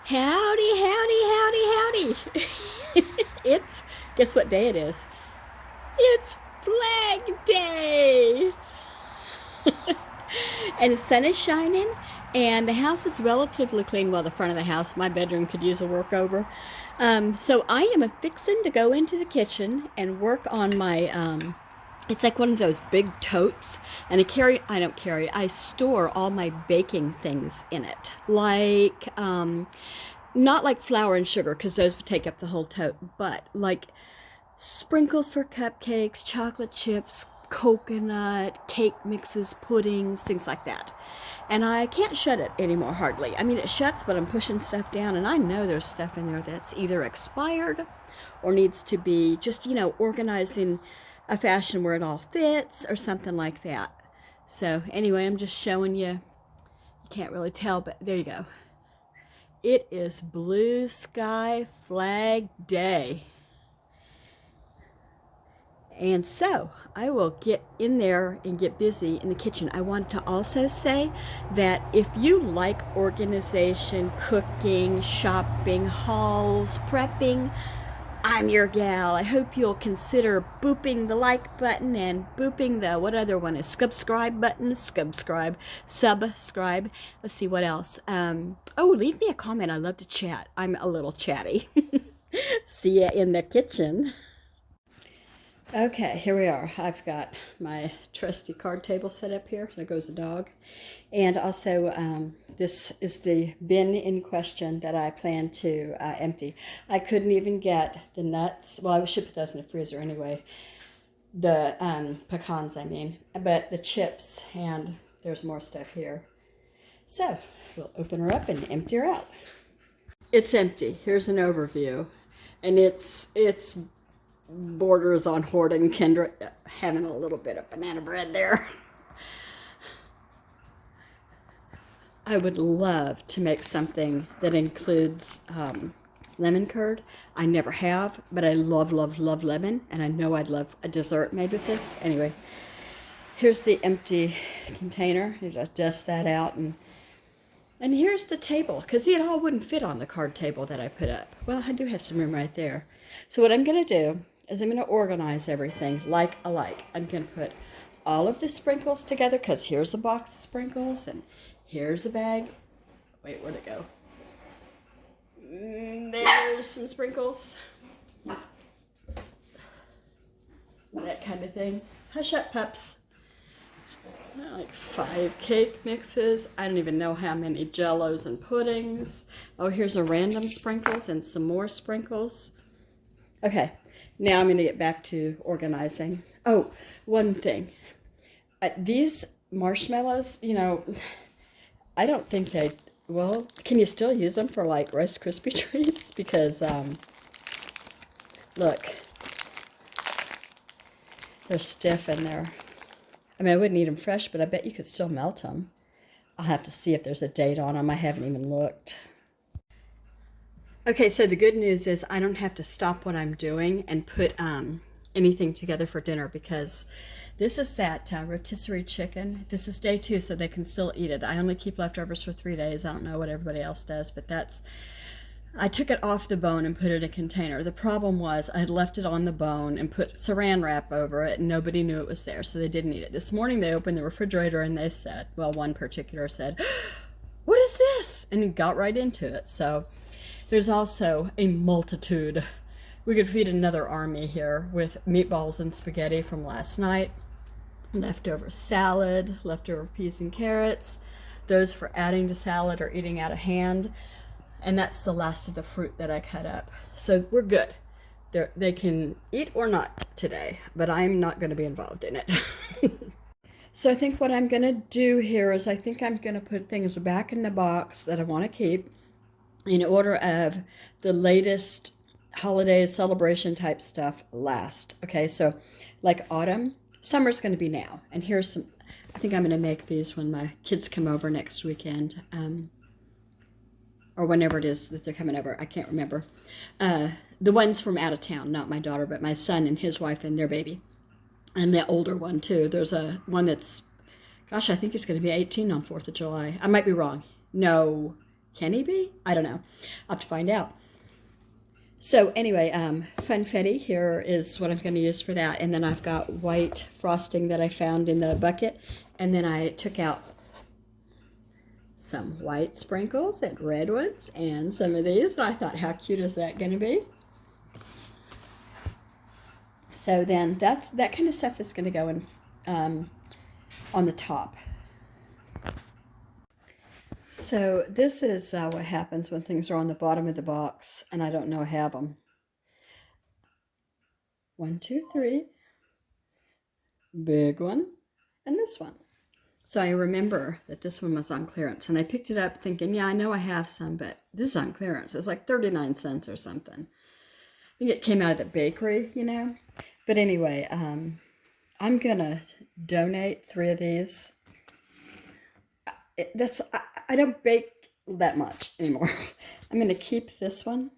Howdy, howdy, howdy, howdy. It's, guess what day it is? It's Flag Day. And the sun is shining, and the house is relatively clean. Well, the front of the house, my bedroom could use a workover. So I am a fixin' to go into the kitchen and work on my it's like one of those big totes, and I don't carry, I store all my baking things in it. Like not like flour and sugar because those would take up the whole tote, but like sprinkles for cupcakes, chocolate chips, coconut, cake mixes, puddings, things like that. And I can't shut it anymore hardly. I mean, it shuts, but I'm pushing stuff down, and I know there's stuff in there that's either expired or needs to be just, organized in a fashion where it all fits or something like that. So, anyway, I'm just showing you. You can't really tell, but there you go. It is Blue Sky Flag Day. And so I will get in there and get busy in the kitchen. I want to also say that if you like organization, cooking, shopping, hauls, prepping, I'm your gal. I hope you'll consider booping the like button and booping the, what other one is, subscribe button, subscribe. Let's see what else. Leave me a comment. I love to chat. I'm a little chatty. See ya in the kitchen. Okay, here we are. I've got my trusty card table set up here. There goes the dog. And also, this is the bin in question that I plan to empty. I couldn't even get the nuts. Well, I should put those in the freezer anyway. The pecans, I mean. But the chips, and there's more stuff here. So, we'll open her up and empty her out. It's empty. Here's an overview. And it's borders on hoarding. Kendra having a little bit of banana bread there. I would love to make something that includes lemon curd. I never have, but I love, love, love lemon, and I know I'd love a dessert made with this. Anyway, here's the empty container. You just dust that out, and here's the table, because it all wouldn't fit on the card table that I put up. Well, I do have some room right there. So what I'm going to do is I'm going to organize everything like alike. I'm going to put all of the sprinkles together, because here's a box of sprinkles, and here's a bag. Wait, where'd it go? There's some sprinkles. That kind of thing. Hush up, pups. Like 5 cake mixes. I don't even know how many jellos and puddings. Oh, here's a random sprinkles and some more sprinkles. Okay, now I'm going to get back to organizing. Oh, one thing. These marshmallows, I don't think well, can you still use them for like Rice Krispie treats? Because, look, they're stiff in there. I mean, I wouldn't eat them fresh, but I bet you could still melt them. I'll have to see if there's a date on them. I haven't even looked. Okay, so the good news is I don't have to stop what I'm doing and put anything together for dinner, because this is that rotisserie chicken. This is day 2, so they can still eat it. I only keep leftovers for 3 days. I don't know what everybody else does, but I took it off the bone and put it in a container. The problem was I had left it on the bone and put saran wrap over it, and nobody knew it was there, so they didn't eat it. This morning they opened the refrigerator and they said, well, one particular said, "What is this?" And he got right into it. So there's also a multitude. We could feed another army here with meatballs and spaghetti from last night, leftover salad, leftover peas and carrots, those for adding to salad or eating out of hand. And that's the last of the fruit that I cut up. So we're good. They can eat or not today, but I'm not going to be involved in it. So I think what I'm going to do here is I think I'm going to put things back in the box that I want to keep in order of the latest holiday celebration type stuff last. Okay, so like autumn, summer's going to be now. And here's some, I think I'm going to make these when my kids come over next weekend. Or whenever it is that they're coming over. I can't remember. The ones from out of town, not my daughter, but my son and his wife and their baby. And the older one, too. There's a one that's, gosh, I think he's going to be 18 on 4th of July. I might be wrong. No, Can he be? I don't know. I'll have to find out. So anyway, Funfetti here is what I'm going to use for that. And then I've got white frosting that I found in the bucket. And then I took out some white sprinkles and red ones and some of these. And I thought, how cute is that going to be? So then that kind of stuff is going to go in on the top. So this is what happens when things are on the bottom of the box and I don't know I have them. 1, 2, 3. Big one. And this one. So I remember that this one was on clearance. And I picked it up thinking, yeah, I know I have some, but this is on clearance. It was like 39 cents or something. I think it came out of the bakery, you know. But anyway, I'm going to donate 3 of these. I don't bake that much anymore. I'm going to keep this one.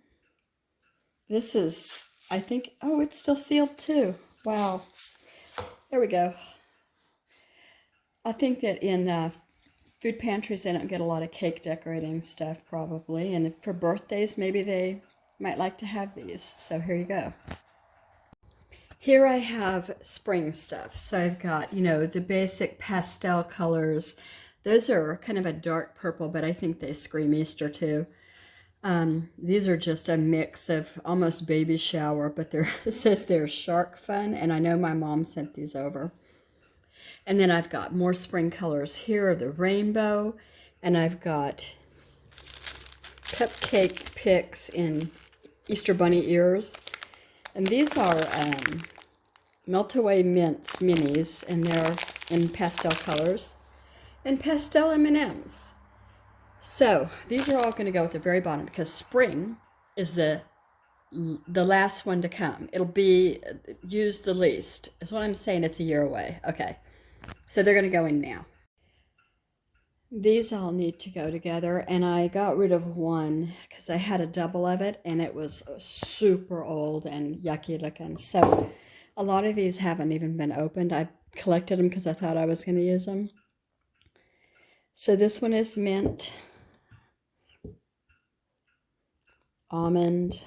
This is, I think, oh, it's still sealed too. Wow. There we go. I think that in food pantries, they don't get a lot of cake decorating stuff probably. And for birthdays, maybe they might like to have these. So here you go. Here I have spring stuff. So I've got, you know, the basic pastel colors. Those are kind of a dark purple, but I think they scream Easter too. These are just a mix of almost baby shower, but it says they're shark fun, and I know my mom sent these over. And then I've got more spring colors here, the rainbow, and I've got cupcake picks in Easter bunny ears. And these are Melt-Away Mints minis, and they're in pastel colors. And pastel M&Ms. So these are all going to go at the very bottom because spring is the last one to come. It'll be used the least. Is what I'm saying. It's a year away. Okay. So they're going to go in now. These all need to go together, and I got rid of one because I had a double of it and it was super old and yucky looking. So a lot of these haven't even been opened. I collected them because I thought I was going to use them. So this one is mint, almond,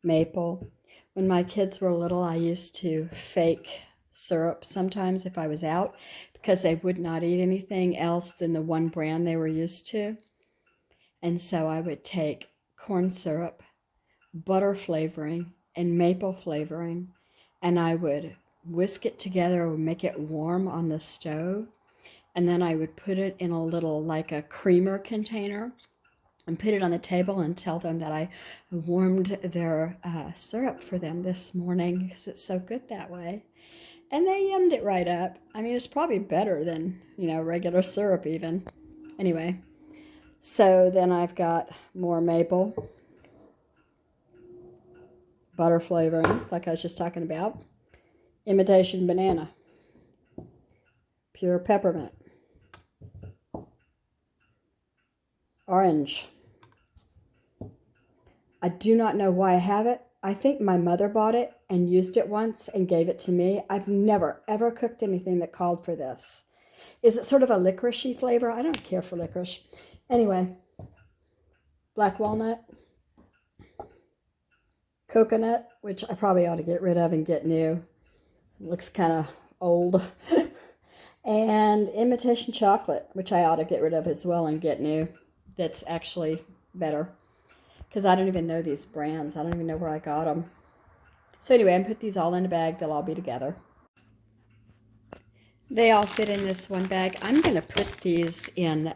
maple. When my kids were little, I used to fake syrup sometimes if I was out because they would not eat anything else than the one brand they were used to. And so I would take corn syrup, butter flavoring, and maple flavoring, and I would whisk it together or make it warm on the stove. And then I would put it in a little, like a creamer container, and put it on the table and tell them that I warmed their syrup for them this morning because it's so good that way. And they yummed it right up. I mean, it's probably better than, you know, regular syrup even. Anyway, so then I've got more maple, butter flavoring, like I was just talking about, imitation banana, pure peppermint, orange. I do not know why I have it. I think my mother bought it and used it once and gave it to me. I've never, ever cooked anything that called for this. Is it sort of a licorice-y flavor? I don't care for licorice. Anyway, black walnut, coconut, which I probably ought to get rid of and get new. It looks kind of old. And imitation chocolate, which I ought to get rid of as well and get new. That's actually better because I don't even know these brands. I don't even know where I got them. So anyway, I put these all in a bag. They'll all be together. They all fit in this one bag. I'm going to put these in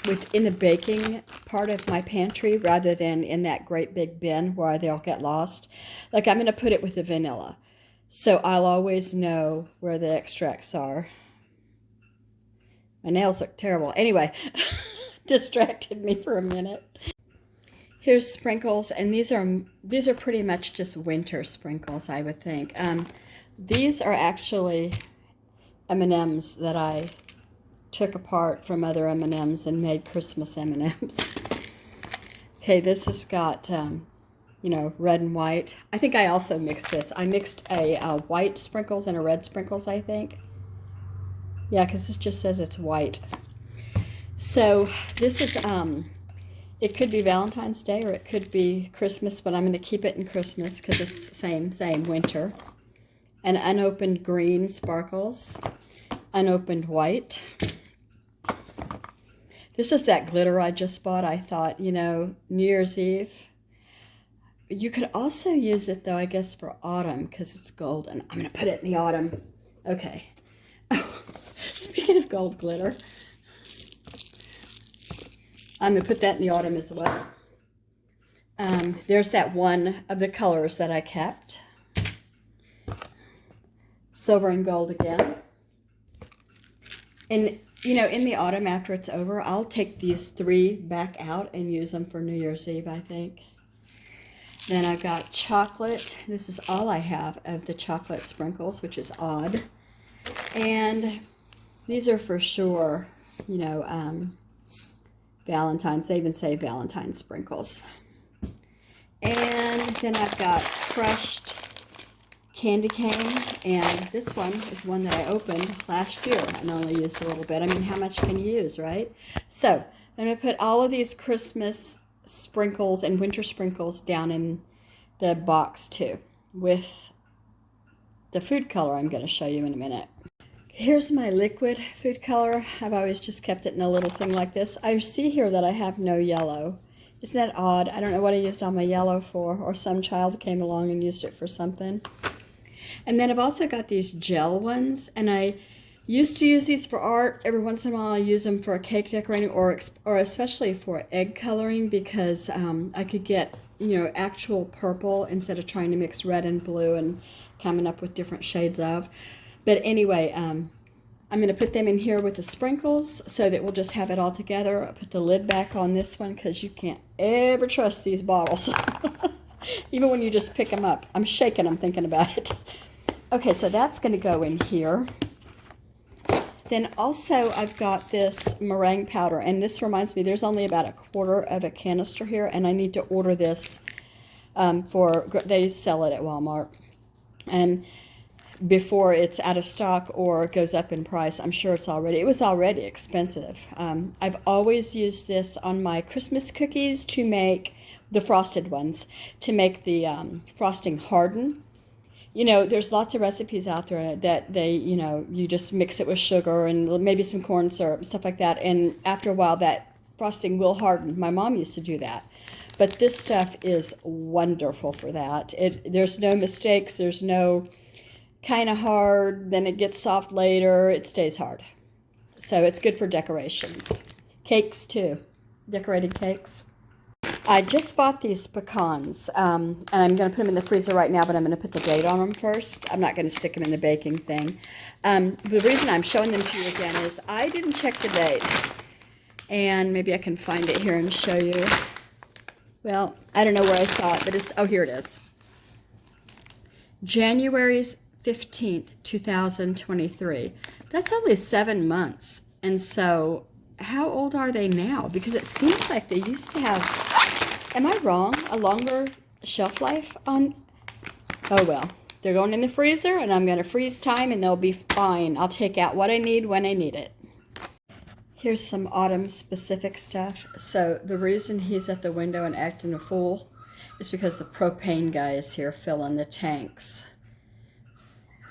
within the baking part of my pantry rather than in that great big bin where they'll get lost. Like I'm going to put it with the vanilla. So I'll always know where the extracts are. My nails look terrible. Anyway, distracted me for a minute. Here's sprinkles, and these are pretty much just winter sprinkles, I would think. These are actually M&Ms that I took apart from other M&Ms and made Christmas M&Ms. Okay, this has got, you know, red and white. I think I also mixed this. I mixed a white sprinkles and a red sprinkles, I think. Yeah, because this just says it's white. So this is It could be Valentine's Day or it could be Christmas, but I'm going to keep it in Christmas because it's same winter. An unopened green sparkles, unopened white. This is that glitter I just bought. I thought, you know, New Year's Eve. You could also use it, though, I guess, for autumn because it's golden. I'm going to put it in the autumn. Okay. Oh, speaking of gold glitter, I'm going to put that in the autumn as well. There's that one of the colors that I kept. Silver and gold again. And, you know, in the autumn after it's over, I'll take these 3 back out and use them for New Year's Eve, I think. Then I've got chocolate. This is all I have of the chocolate sprinkles, which is odd. And these are for sure, you know, Valentine's. They even say Valentine's sprinkles. And then I've got crushed candy cane, and this one is one that I opened last year and only used a little bit. I mean, how much can you use, right? So I'm going to put all of these Christmas sprinkles and winter sprinkles down in the box too with the food color I'm going to show you in a minute. Here's my liquid food color. I've always just kept it in a little thing like this. I see here that I have no yellow. Isn't that odd? I don't know what I used all my yellow for, or some child came along and used it for something. And then I've also got these gel ones, and I used to use these for art. Every once in a while I use them for cake decorating or especially for egg coloring because I could get, you know, actual purple instead of trying to mix red and blue and coming up with different shades of. But anyway, I'm going to put them in here with the sprinkles so that we'll just have it all together. I'll put the lid back on this one because you can't ever trust these bottles. Even when you just pick them up. I'm shaking them thinking about it. Okay, so that's going to go in here. Then also I've got this meringue powder, and this reminds me there's only about 1/4 of a canister here, and I need to order this they sell it at Walmart. And before it's out of stock or goes up in price, it was already expensive. I've always used this on my Christmas cookies to make the frosted ones, to make the frosting harden. You know, there's lots of recipes out there that they, you know, you just mix it with sugar and maybe some corn syrup and stuff like that. And after a while, that frosting will harden. My mom used to do that. But this stuff is wonderful for that. There's no mistakes. There's no kind of hard, then it gets soft later. It stays hard. So it's good for decorations. Cakes, too. Decorated cakes. I just bought these pecans, and I'm going to put them in the freezer right now, but I'm going to put the date on them first. I'm not going to stick them in the baking thing. The reason I'm showing them to you again is I didn't check the date, and maybe I can find it here and show you. Well, I don't know where I saw it, but oh, here it is. January 15th, 2023. That's only 7 months, and so how old are they now? Because it seems like they used to have, am I wrong, a longer shelf life on, oh well. They're going in the freezer, and I'm going to freeze time, and they'll be fine. I'll take out what I need when I need it. Here's some autumn-specific stuff. So the reason he's at the window and acting a fool is because the propane guy is here filling the tanks.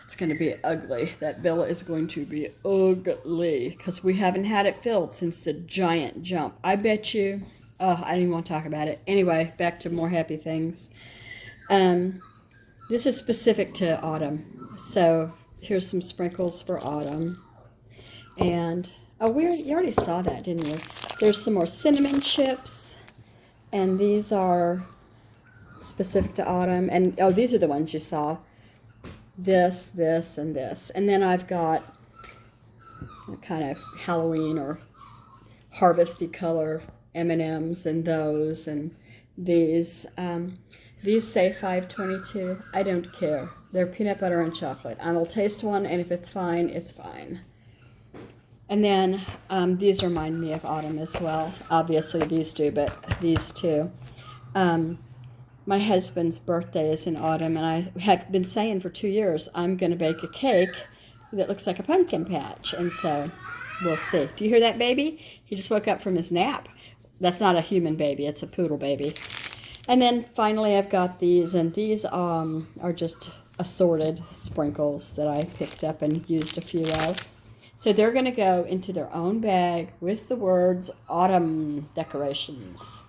It's going to be ugly. That bill is going to be ugly because we haven't had it filled since the giant jump. I bet you, oh, I don't even want to talk about it. Anyway, back to more happy things. This is specific to autumn. So here's some sprinkles for autumn. And, oh, you already saw that, didn't you? There's some more cinnamon chips. And these are specific to autumn. And, oh, these are the ones you saw. This, this, and this. And then I've got a kind of Halloween or harvesty color M&Ms and those. And these say 522. I don't care. They're peanut butter and chocolate. I will taste one, and if it's fine, it's fine. And then these remind me of autumn as well. Obviously these do, but these too. My husband's birthday is in autumn, and I have been saying for 2 years I'm going to bake a cake that looks like a pumpkin patch, and so we'll see. Do you hear that, baby? He just woke up from his nap. That's not a human baby. It's a poodle baby. And then finally I've got these, and these are just assorted sprinkles that I picked up and used a few of. So they're going to go into their own bag with the words autumn decorations.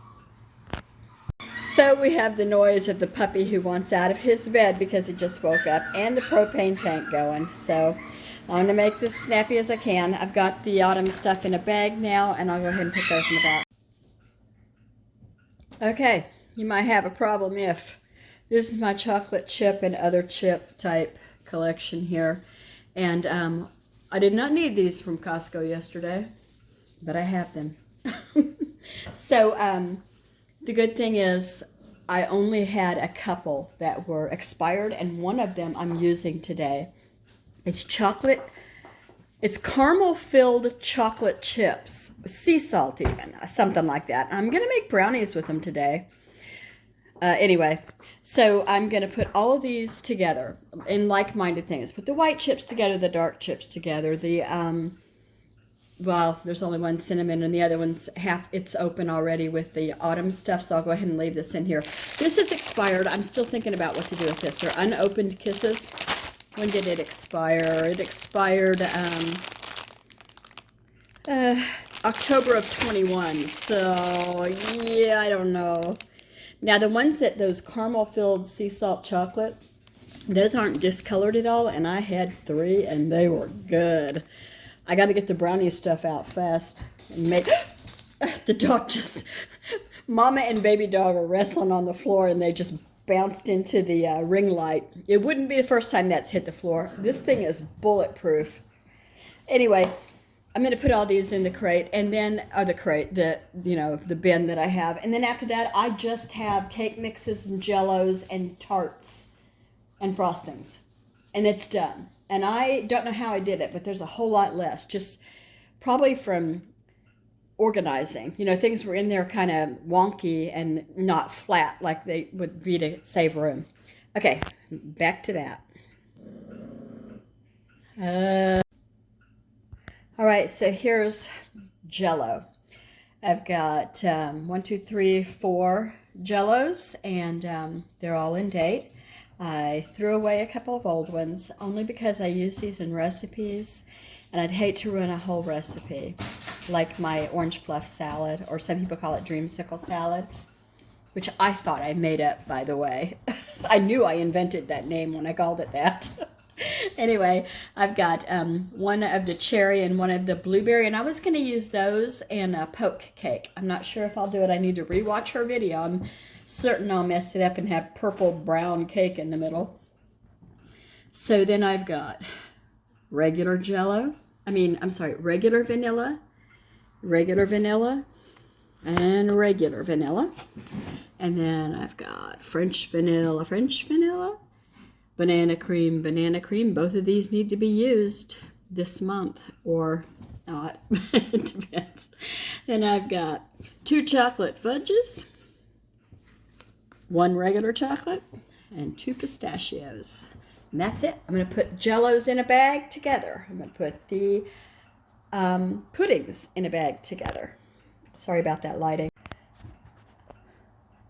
So we have the noise of the puppy who wants out of his bed because he just woke up, and the propane tank going. So I'm going to make this snappy as I can. I've got the autumn stuff in a bag now, and I'll go ahead and put those in the bag. Okay, you might have a problem if this is my chocolate chip and other chip type collection here. And I did not need these from Costco yesterday, but I have them. So the good thing is I only had a couple that were expired, and one of them I'm using today. It's chocolate, it's caramel filled chocolate chips, sea salt even, something like that. I'm going to make brownies with them today. Anyway, so I'm going to put all of these together in like-minded things. Put the white chips together, the dark chips together, the well, there's only one cinnamon, and the other one's it's open already with the autumn stuff, so I'll go ahead and leave this in here. This is expired. I'm still thinking about what to do with this. They're unopened kisses. When did it expire? It expired October of 21, so yeah, I don't know. Now the ones those caramel-filled sea salt chocolate, those aren't discolored at all, and I had 3, and they were good. I got to get the brownie stuff out fast and make the dog just, mama and baby dog are wrestling on the floor, and they just bounced into the ring light. It wouldn't be the first time that's hit the floor. This thing is bulletproof. Anyway, I'm going to put all these in the crate, and then, the bin that I have. And then after that, I just have cake mixes and jellos and tarts and frostings. And it's done. And I don't know how I did it, but there's a whole lot less. Just probably from organizing. Things were in there kind of wonky and not flat like they would be to save room. Okay, back to that. All right, so here's Jell-O. I've got 1, 2, 3, 4 Jell-Os, and they're all in date. I threw away a couple of old ones only because I use these in recipes, and I'd hate to ruin a whole recipe, like my orange fluff salad, or some people call it dreamsicle salad, which I thought I made up, by the way. I knew I invented that name when I called it that. Anyway, I've got one of the cherry and one of the blueberry, and I was going to use those in a poke cake. I'm not sure if I'll do it. I need to rewatch her video. I'm certain I'll mess it up and have purple brown cake in the middle. So then I've got regular Jell-O. Regular vanilla, and regular vanilla. And then I've got French vanilla, banana cream. Both of these need to be used this month or not. It depends. Then I've got 2 chocolate fudges, 1 regular chocolate, and 2 pistachios. And that's it. I'm going to put Jell-Os in a bag together. I'm going to put the puddings in a bag together. Sorry about that lighting.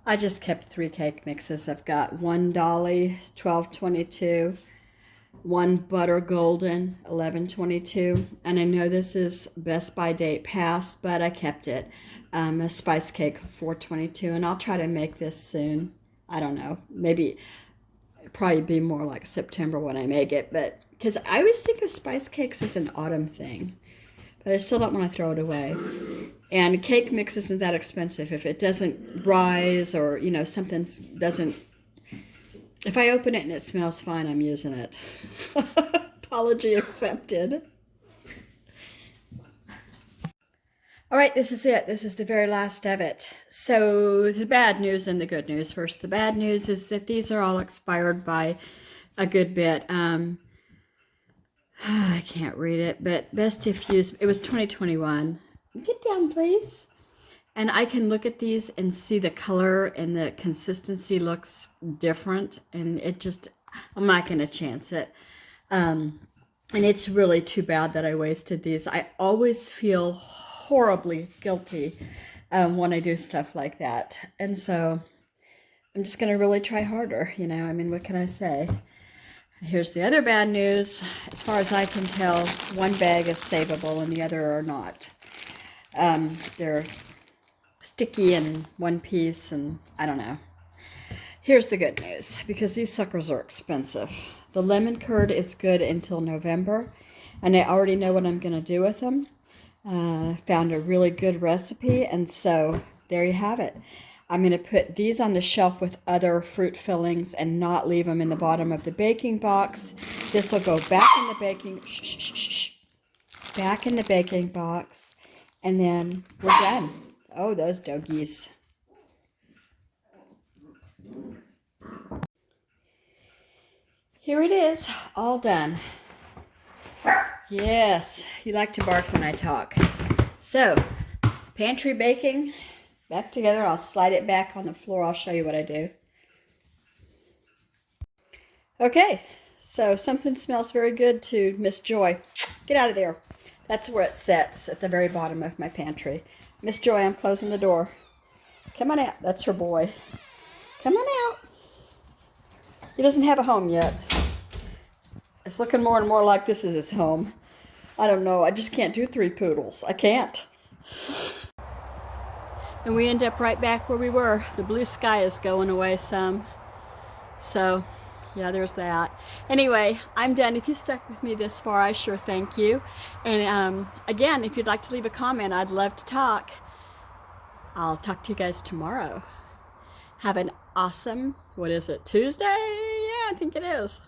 I just kept 3 cake mixes. I've got 1 Dolly, 12.22, 1 Butter Golden, 11.22, and I know this is Best By date past, but I kept it. A spice cake, 4.22, and I'll try to make this soon. I don't know, maybe it'd probably be more like September when I make it, but because I always think of spice cakes as an autumn thing, but I still don't want to throw it away. And cake mix isn't that expensive. If it doesn't rise or, something doesn't... If I open it and it smells fine, I'm using it. Apology accepted. All right, this is it. This is the very last of it. So the bad news and the good news. First, the bad news is that these are all expired by a good bit. I can't read it, but best if used. It was 2021. Get down, please. And I can look at these and see the color and the consistency looks different. And I'm not going to chance it. And it's really too bad that I wasted these. I always feel horribly guilty when I do stuff like that. And so I'm just going to really try harder, you know. I mean, what can I say? Here's the other bad news. As far as I can tell, one bag is savable and the other are not. They're sticky in one piece, and I don't know. Here's the good news, because these suckers are expensive. The lemon curd is good until November, and I already know what I'm going to do with them. Found a really good recipe, and so there you have it. I'm going to put these on the shelf with other fruit fillings and not leave them in the bottom of the baking box. This will go back in the back in the baking box, and then we're done. Oh, those doggies. Here it is, all done. Yes, you like to bark when I talk. So, pantry baking, back together. I'll slide it back on the floor. I'll show you what I do. Okay, so something smells very good to Miss Joy. Get out of there. That's where it sits, at the very bottom of my pantry. Miss Joy, I'm closing the door. Come on out. That's her boy. Come on out. He doesn't have a home yet. It's looking more and more like this is his home. I don't know. I just can't do 3 poodles. I can't. And we end up right back where we were. The blue sky is going away some. So, yeah, there's that. Anyway, I'm done. If you stuck with me this far, I sure thank you. And again, if you'd like to leave a comment, I'd love to talk. I'll talk to you guys tomorrow. Have an awesome, what is it, Tuesday? Yeah, I think it is.